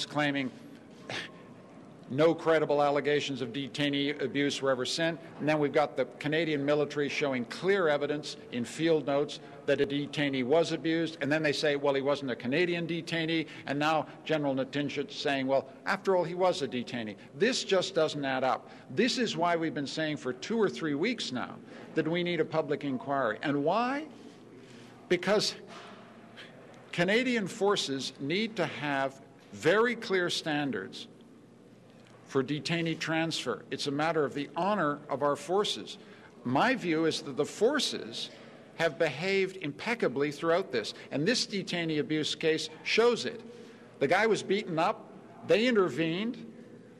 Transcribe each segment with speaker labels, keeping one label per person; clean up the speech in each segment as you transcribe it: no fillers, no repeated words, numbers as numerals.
Speaker 1: claiming no credible allegations of detainee abuse were ever sent. And then we've got the Canadian military showing clear evidence in field notes that a detainee was abused. And then they say, well, he wasn't a Canadian detainee. And now General Natynzcyk saying, well, after all, he was a detainee. This just doesn't add up. This is why we've been saying for 2 or 3 weeks now that we need a public inquiry. And why? Because Canadian forces need to have very clear standards for detainee transfer. It's a matter of the honor of our forces. My view is that the forces have behaved impeccably throughout this, and this detainee abuse case shows it. The guy was beaten up, they intervened,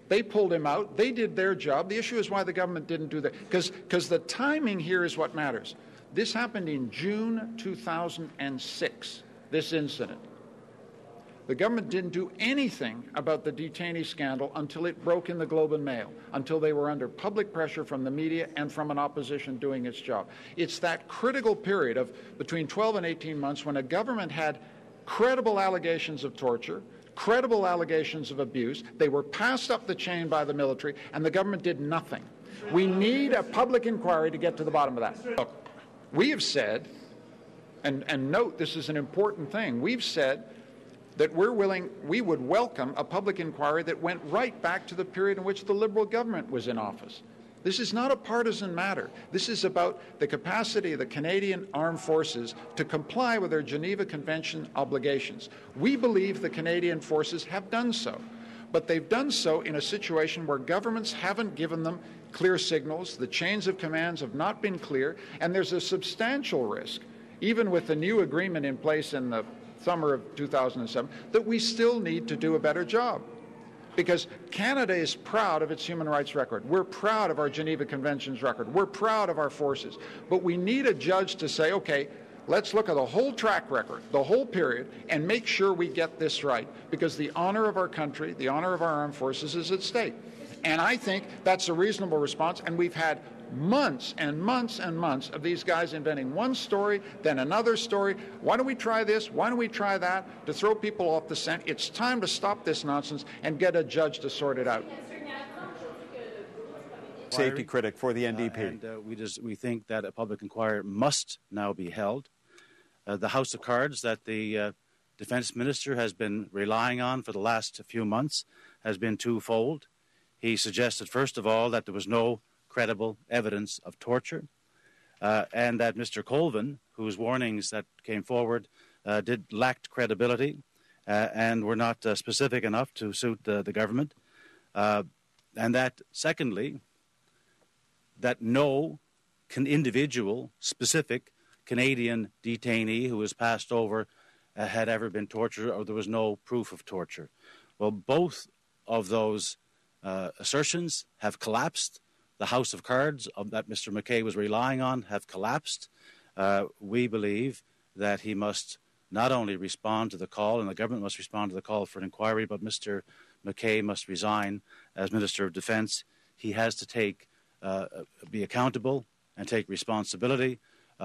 Speaker 1: they pulled him out, they did their job. The issue is why the government didn't do that, because the timing here is what matters. This happened in June 2006, this incident. The government didn't do anything about the detainee scandal until it broke in the Globe and Mail, until they were under public pressure from the media and from an opposition doing its job. It's that critical period of between 12 and 18 months when a government had credible allegations of torture, credible allegations of abuse. They were passed up the chain by the military, and the government did nothing. We need a public inquiry to get to the bottom of that. Look, we have said, and note this is an important thing, we've said that we would welcome a public inquiry that went right back to the period in which the Liberal government was in office. This is not a partisan matter. This is about the capacity of the Canadian Armed Forces to comply with their Geneva Convention obligations. We believe the Canadian forces have done so, but they've done so in a situation where governments haven't given them clear signals, the chains of commands have not been clear, and there's a substantial risk, even with the new agreement in place in the summer of 2007, that we still need to do a better job. Because Canada is proud of its human rights record. We're proud of our Geneva Conventions record. We're proud of our forces. But we need a judge to say, okay, let's look at the whole track record, the whole period, and make sure we get this right. Because the honor of our country, the honor of our armed forces is at stake. And I think that's a reasonable response, and we've had months and months and months of these guys inventing one story, then another story. Why don't we try this? Why don't we try that? To throw people off the scent. It's time to stop this nonsense and get a judge to sort it out.
Speaker 2: Safety critic for the NDP.
Speaker 3: We think that a public inquiry must now be held. The house of cards that the defense minister has been relying on for the last few months has been twofold. He suggested, first of all, that there was no credible evidence of torture, and that Mr. Colvin, whose warnings that came forward lacked credibility and were not specific enough to suit the government, and that, secondly, that no individual, specific Canadian detainee who was passed over had ever been tortured, or there was no proof of torture. Well, both of those assertions have collapsed. The house of cards that Mr. McKay was relying on have collapsed. We believe that he must not only respond to the call, and the government must respond to the call for an inquiry, but Mr. McKay must resign as Minister of Defence. He has to be accountable and take responsibility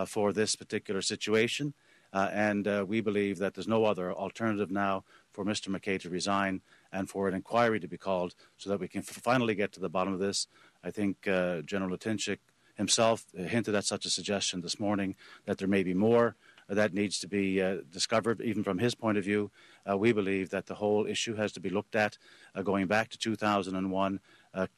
Speaker 3: for this particular situation. And we believe that there's no other alternative now for Mr. McKay to resign and for an inquiry to be called so that we can finally get to the bottom of this. I think General Natynzcyk himself hinted at such a suggestion this morning that there may be more that needs to be discovered, even from his point of view. We believe that the whole issue has to be looked at going back to 2001.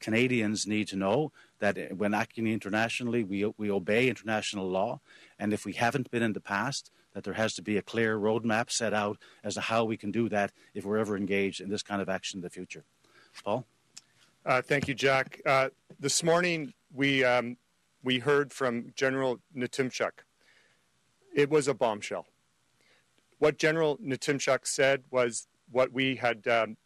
Speaker 3: Canadians need to know that when acting internationally, we obey international law. And if we haven't been in the past, that there has to be a clear roadmap set out as to how we can do that if we're ever engaged in this kind of action in the future. Paul?
Speaker 4: Thank you, Jack. This morning, we heard from General Natynzcyk. It was a bombshell. What General Natynzcyk said was what we had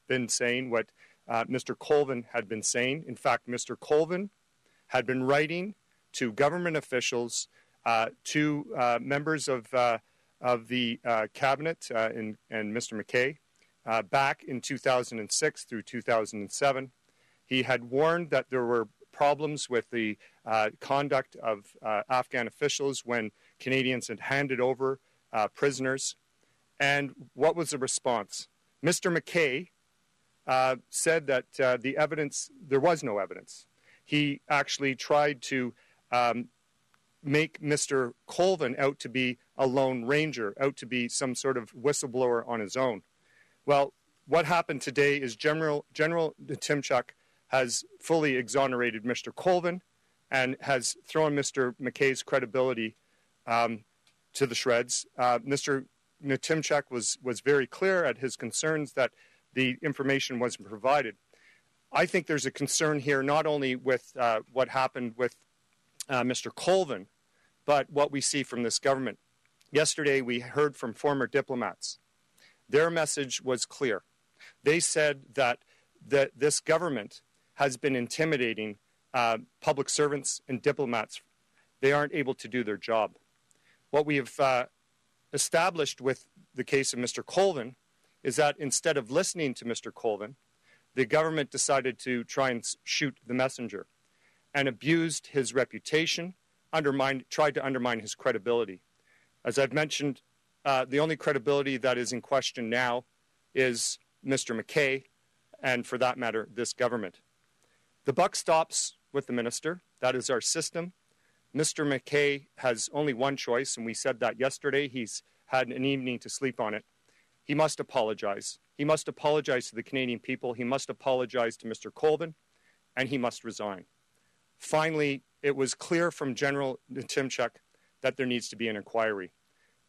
Speaker 4: been saying, what Mr. Colvin had been saying. In fact, Mr. Colvin had been writing to government officials, to members of the cabinet and Mr. McKay back in 2006 through 2007. He had warned that there were problems with the conduct of Afghan officials when Canadians had handed over prisoners. And what was the response? Mr. McKay said that the evidence, there was no evidence. He actually tried to make Mr. Colvin out to be a lone ranger, out to be some sort of whistleblower on his own. Well, what happened today is General Natynzcyk has fully exonerated Mr. Colvin and has thrown Mr. McKay's credibility to the shreds. Mr. Natynzcyk was very clear at his concerns that the information wasn't provided. I think there's a concern here not only with what happened with Mr. Colvin, but what we see from this government. Yesterday, we heard from former diplomats. Their message was clear. They said that this government has been intimidating public servants and diplomats. They aren't able to do their job. What we have established with the case of Mr. Colvin is that instead of listening to Mr. Colvin, the government decided to try and shoot the messenger and abused his reputation, tried to undermine his credibility. As I've mentioned, the only credibility that is in question now is Mr. McKay, and for that matter, this government. The buck stops with the minister. That is our system. Mr. McKay has only one choice, and we said that yesterday. He's had an evening to sleep on it. He must apologize. He must apologize to the Canadian people. He must apologize to Mr. Colvin, and he must resign. Finally, it was clear from General Natynzcyk that there needs to be an inquiry.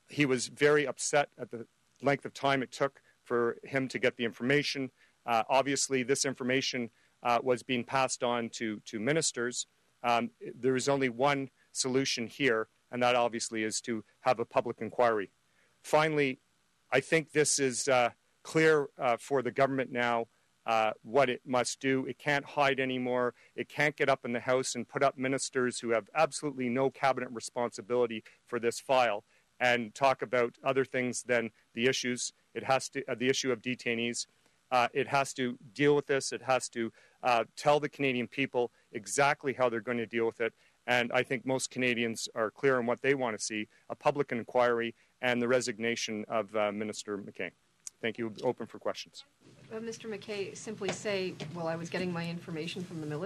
Speaker 4: He was very upset at the length of time it took for him to get the information. Obviously, this information was being passed on to ministers. There is only one solution here, and that obviously is to have a public inquiry. Finally, I think this is clear for the government now what it must do. It can't hide anymore. It can't get up in the House and put up ministers who have absolutely no cabinet responsibility for this file and talk about other things than the issues. It has to, the issue of detainees. It has to deal with this. It has to tell the Canadian people exactly how they're going to deal with it. And I think most Canadians are clear on what they want to see, a public inquiry and the resignation of Minister McKay. Thank you. Open for questions.
Speaker 5: Mr. McKay simply say, well, I was getting my information from the military.